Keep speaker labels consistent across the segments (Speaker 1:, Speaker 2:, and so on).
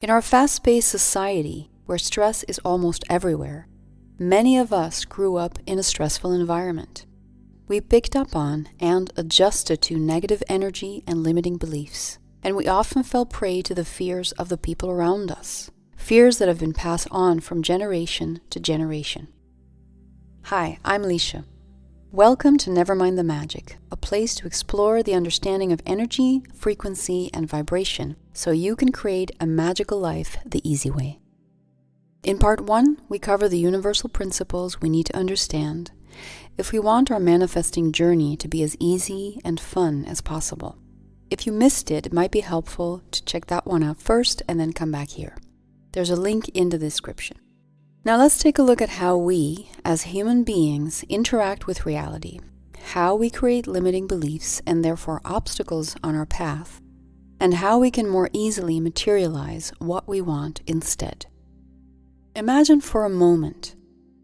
Speaker 1: In our fast-paced society, where stress is almost everywhere, many of us grew up in a stressful environment. We picked up on and adjusted to negative energy and limiting beliefs, and we often fell prey to the fears of the people around us, fears that have been passed on from generation to generation. Hi, I'm Leisha. Welcome to Never Mind the Magic, a place to explore the understanding of energy, frequency, and vibration so you can create a magical life the easy way. In part 1, we cover the universal principles we need to understand if we want our manifesting journey to be as easy and fun as possible. If you missed it, it might be helpful to check that one out first and then come back here. There's a link in the description. Now let's take a look at how we, as human beings, interact with reality, how we create limiting beliefs and therefore obstacles on our path, and how we can more easily materialize what we want instead. Imagine for a moment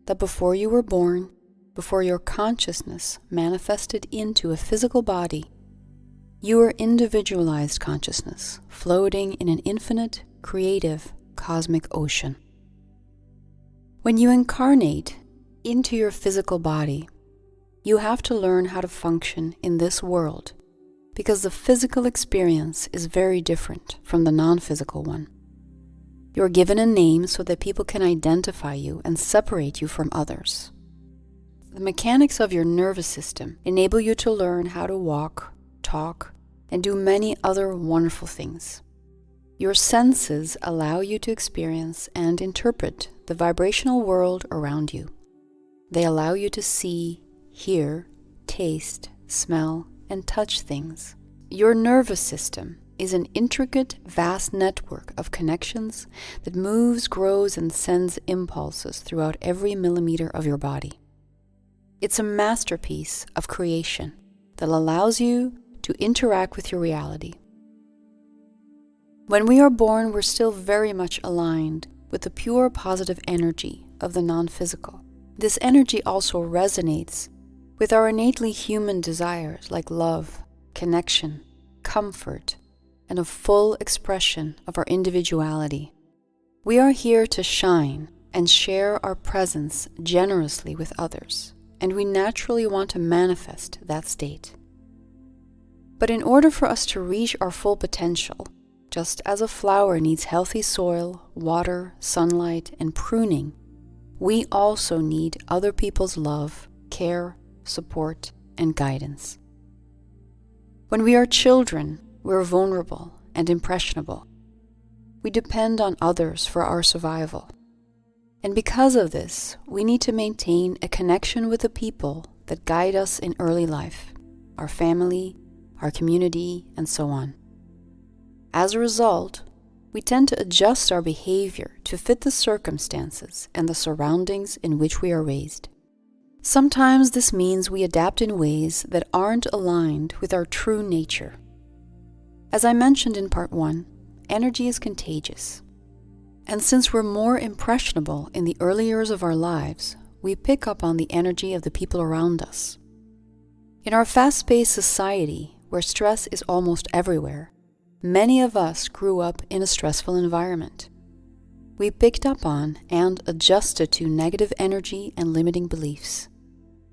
Speaker 1: that before you were born, before your consciousness manifested into a physical body, you were individualized consciousness, floating in an infinite, creative, cosmic ocean. When you incarnate into your physical body, you have to learn how to function in this world because the physical experience is very different from the non-physical one. You're given a name so that people can identify you and separate you from others. The mechanics of your nervous system enable you to learn how to walk, talk, and do many other wonderful things. Your senses allow you to experience and interpret the vibrational world around you. They allow you to see, hear, taste, smell, and touch things. Your nervous system is an intricate, vast network of connections that moves, grows, and sends impulses throughout every millimeter of your body. It's a masterpiece of creation that allows you to interact with your reality. When we are born, we're still very much aligned with the pure positive energy of the non-physical. This energy also resonates with our innately human desires like love, connection, comfort, and a full expression of our individuality. We are here to shine and share our presence generously with others, and we naturally want to manifest that state. But in order for us to reach our full potential, just as a flower needs healthy soil, water, sunlight, and pruning, we also need other people's love, care, support, and guidance. When we are children, we're vulnerable and impressionable. We depend on others for our survival. And because of this, we need to maintain a connection with the people that guide us in early life, our family, our community, and so on. As a result, we tend to adjust our behavior to fit the circumstances and the surroundings in which we are raised. Sometimes this means we adapt in ways that aren't aligned with our true nature. As I mentioned in part 1, energy is contagious. And since we're more impressionable in the early years of our lives, we pick up on the energy of the people around us. In our fast-paced society, where stress is almost everywhere, many of us grew up in a stressful environment. We picked up on and adjusted to negative energy and limiting beliefs,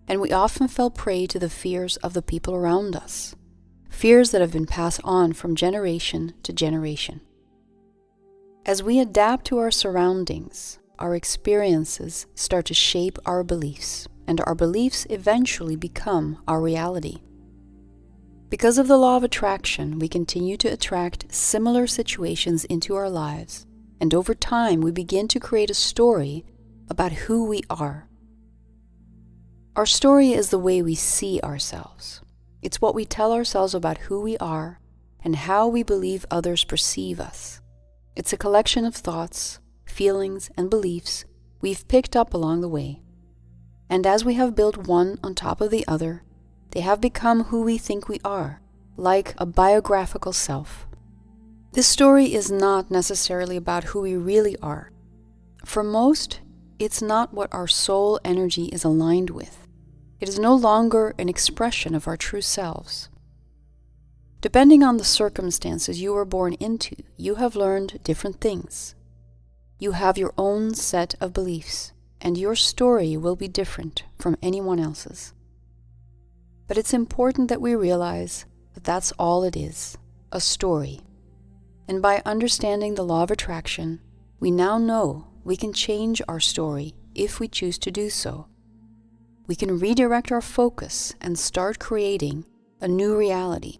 Speaker 1: and we often fell prey to the fears of the people around us, fears that have been passed on from generation to generation. As we adapt to our surroundings, our experiences start to shape our beliefs, and our beliefs eventually become our reality. Because of the law of attraction, we continue to attract similar situations into our lives, and over time we begin to create a story about who we are. Our story is the way we see ourselves. It's what we tell ourselves about who we are and how we believe others perceive us. It's a collection of thoughts, feelings, and beliefs we've picked up along the way. And as we have built one on top of the other, they have become who we think we are, like a biographical self. This story is not necessarily about who we really are. For most, it's not what our soul energy is aligned with. It is no longer an expression of our true selves. Depending on the circumstances you were born into, you have learned different things. You have your own set of beliefs, and your story will be different from anyone else's. But it's important that we realize that that's all it is, a story. And by understanding the law of attraction, we now know we can change our story if we choose to do so. We can redirect our focus and start creating a new reality.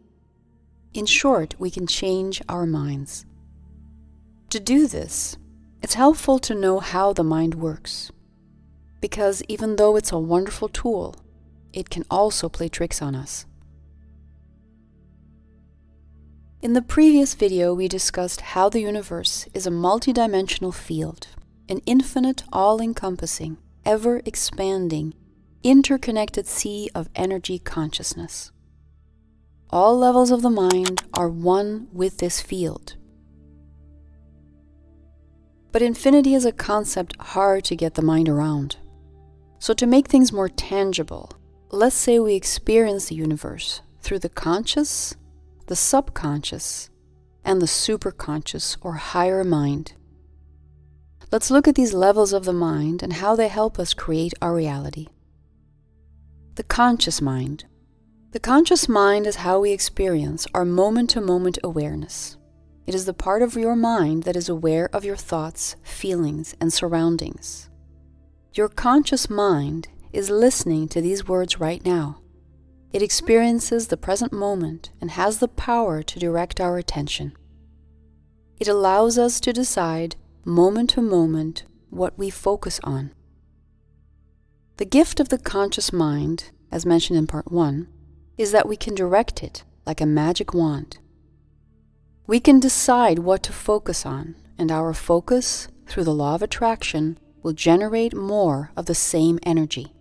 Speaker 1: In short, we can change our minds. To do this, it's helpful to know how the mind works, because even though it's a wonderful tool, it can also play tricks on us. In the previous video, we discussed how the universe is a multidimensional field, an infinite, all-encompassing, ever-expanding, interconnected sea of energy consciousness. All levels of the mind are one with this field. But infinity is a concept hard to get the mind around. So to make things more tangible, let's say we experience the universe through the conscious, the subconscious, and the superconscious or higher mind. Let's look at these levels of the mind and how they help us create our reality. The conscious mind. The conscious mind is how we experience our moment-to-moment awareness. It is the part of your mind that is aware of your thoughts, feelings, and surroundings. Your conscious mind is listening to these words right now. It experiences the present moment and has the power to direct our attention. It allows us to decide, moment to moment, what we focus on. The gift of the conscious mind, as mentioned in part 1, is that we can direct it like a magic wand. We can decide what to focus on, and our focus, through the law of attraction, will generate more of the same energy.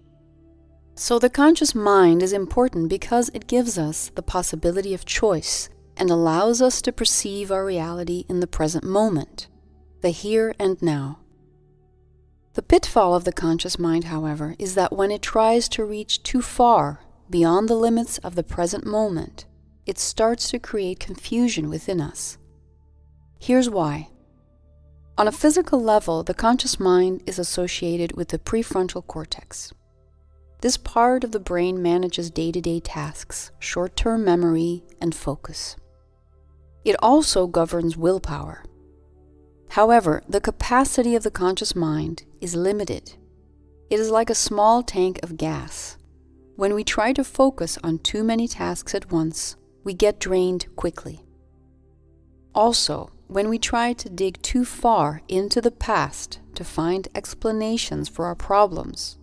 Speaker 1: So the conscious mind is important because it gives us the possibility of choice and allows us to perceive our reality in the present moment, the here and now. The pitfall of the conscious mind, however, is that when it tries to reach too far beyond the limits of the present moment, it starts to create confusion within us. Here's why. On a physical level, the conscious mind is associated with the prefrontal cortex. This part of the brain manages day-to-day tasks, short-term memory, and focus. It also governs willpower. However, the capacity of the conscious mind is limited. It is like a small tank of gas. When we try to focus on too many tasks at once, we get drained quickly. Also, when we try to dig too far into the past to find explanations for our problems,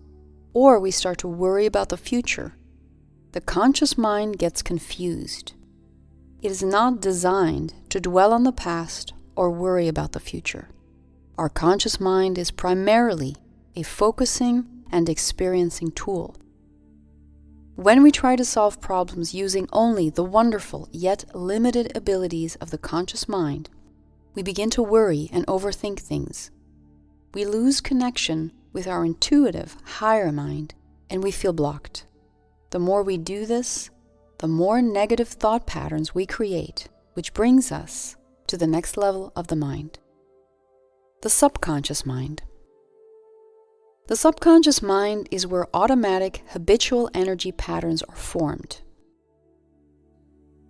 Speaker 1: or we start to worry about the future, the conscious mind gets confused. It is not designed to dwell on the past or worry about the future. Our conscious mind is primarily a focusing and experiencing tool. When we try to solve problems using only the wonderful yet limited abilities of the conscious mind, we begin to worry and overthink things. We lose connection with our intuitive, higher mind, and we feel blocked. The more we do this, the more negative thought patterns we create, which brings us to the next level of the mind. The subconscious mind. The subconscious mind is where automatic, habitual energy patterns are formed.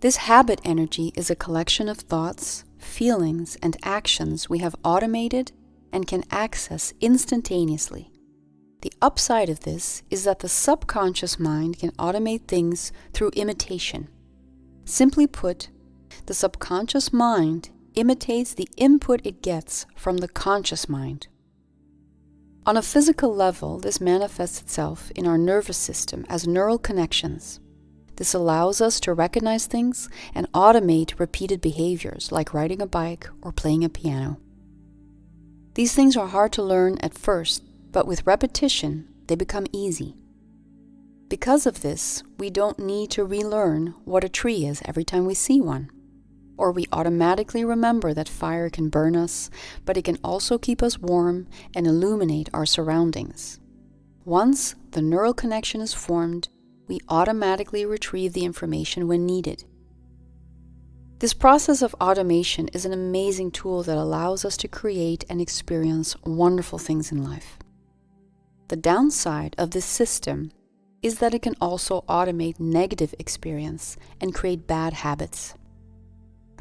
Speaker 1: This habit energy is a collection of thoughts, feelings, and actions we have automated and can access instantaneously. The upside of this is that the subconscious mind can automate things through imitation. Simply put, the subconscious mind imitates the input it gets from the conscious mind. On a physical level, this manifests itself in our nervous system as neural connections. This allows us to recognize things and automate repeated behaviors like riding a bike or playing a piano. These things are hard to learn at first, but with repetition, they become easy. Because of this, we don't need to relearn what a tree is every time we see one. Or we automatically remember that fire can burn us, but it can also keep us warm and illuminate our surroundings. Once the neural connection is formed, we automatically retrieve the information when needed. This process of automation is an amazing tool that allows us to create and experience wonderful things in life. The downside of this system is that it can also automate negative experience and create bad habits.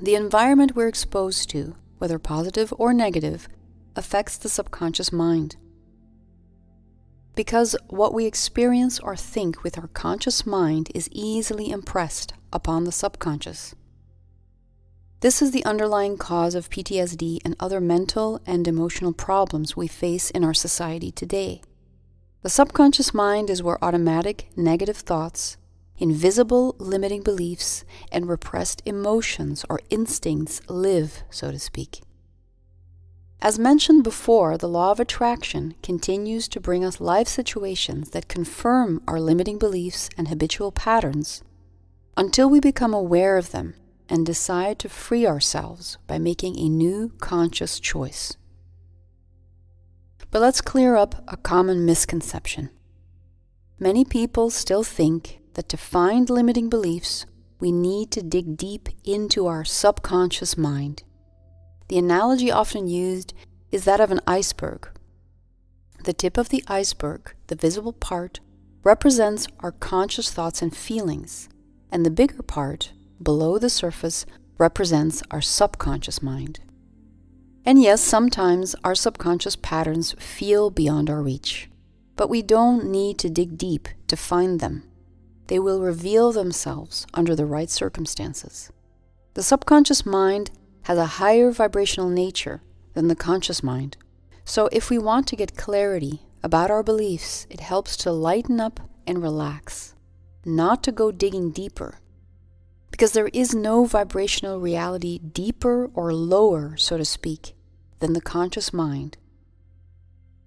Speaker 1: The environment we're exposed to, whether positive or negative, affects the subconscious mind. Because what we experience or think with our conscious mind is easily impressed upon the subconscious. This is the underlying cause of PTSD and other mental and emotional problems we face in our society today. The subconscious mind is where automatic negative thoughts, invisible limiting beliefs, and repressed emotions or instincts live, so to speak. As mentioned before, the law of attraction continues to bring us life situations that confirm our limiting beliefs and habitual patterns until we become aware of them and decide to free ourselves by making a new conscious choice. But let's clear up a common misconception. Many people still think that to find limiting beliefs, we need to dig deep into our subconscious mind. The analogy often used is that of an iceberg. The tip of the iceberg, the visible part, represents our conscious thoughts and feelings, and the bigger part, below the surface, represents our subconscious mind. And yes, sometimes our subconscious patterns feel beyond our reach, but we don't need to dig deep to find them. They will reveal themselves under the right circumstances. The subconscious mind has a higher vibrational nature than the conscious mind. So if we want to get clarity about our beliefs, it helps to lighten up and relax, not to go digging deeper. Because there is no vibrational reality deeper or lower, so to speak, than the conscious mind.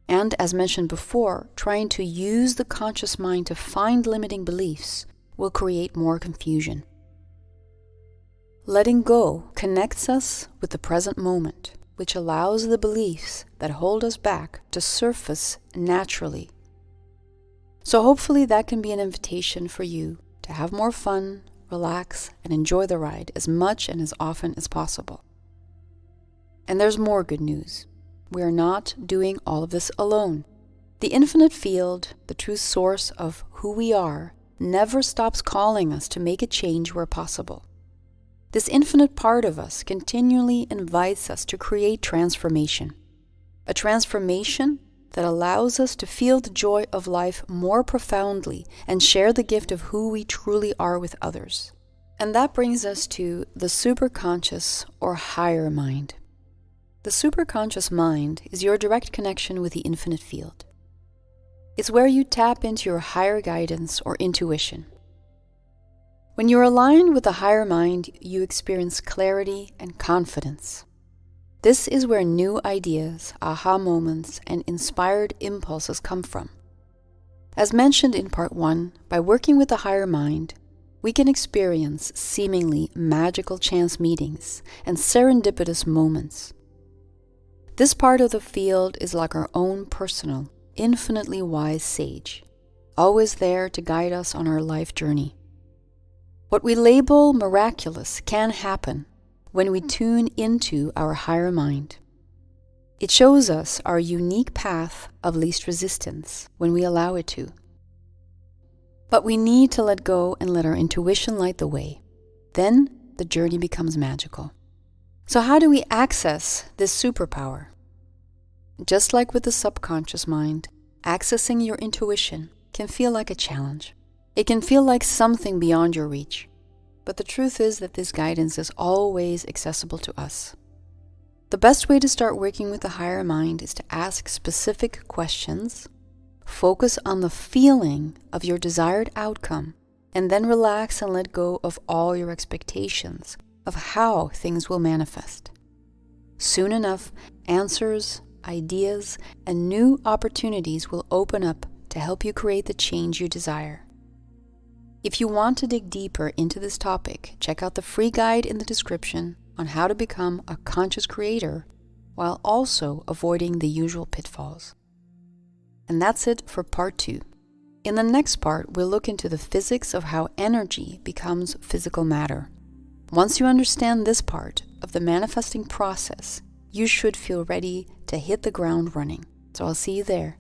Speaker 1: And as mentioned before, trying to use the conscious mind to find limiting beliefs will create more confusion. Letting go connects us with the present moment, which allows the beliefs that hold us back to surface naturally. So hopefully that can be an invitation for you to have more fun, relax, and enjoy the ride as much and as often as possible. And there's more good news. We are not doing all of this alone. The infinite field, the true source of who we are, never stops calling us to make a change where possible. This infinite part of us continually invites us to create transformation. A transformation that allows us to feel the joy of life more profoundly and share the gift of who we truly are with others. And that brings us to the superconscious or higher mind. The superconscious mind is your direct connection with the infinite field. It's where you tap into your higher guidance or intuition. When you're aligned with the higher mind, you experience clarity and confidence. This is where new ideas, aha moments, and inspired impulses come from. As mentioned in part 1, by working with the higher mind, we can experience seemingly magical chance meetings and serendipitous moments. This part of the field is like our own personal, infinitely wise sage, always there to guide us on our life journey. What we label miraculous can happen when we tune into our higher mind. It shows us our unique path of least resistance when we allow it to. But we need to let go and let our intuition light the way. Then the journey becomes magical. So how do we access this superpower? Just like with the subconscious mind, accessing your intuition can feel like a challenge. It can feel like something beyond your reach. But the truth is that this guidance is always accessible to us. The best way to start working with the higher mind is to ask specific questions, focus on the feeling of your desired outcome, and then relax and let go of all your expectations of how things will manifest. Soon enough, answers, ideas, and new opportunities will open up to help you create the change you desire. If you want to dig deeper into this topic, check out the free guide in the description on how to become a conscious creator while also avoiding the usual pitfalls. And that's it for part 2. In the next part, we'll look into the physics of how energy becomes physical matter. Once you understand this part of the manifesting process, you should feel ready to hit the ground running. So I'll see you there.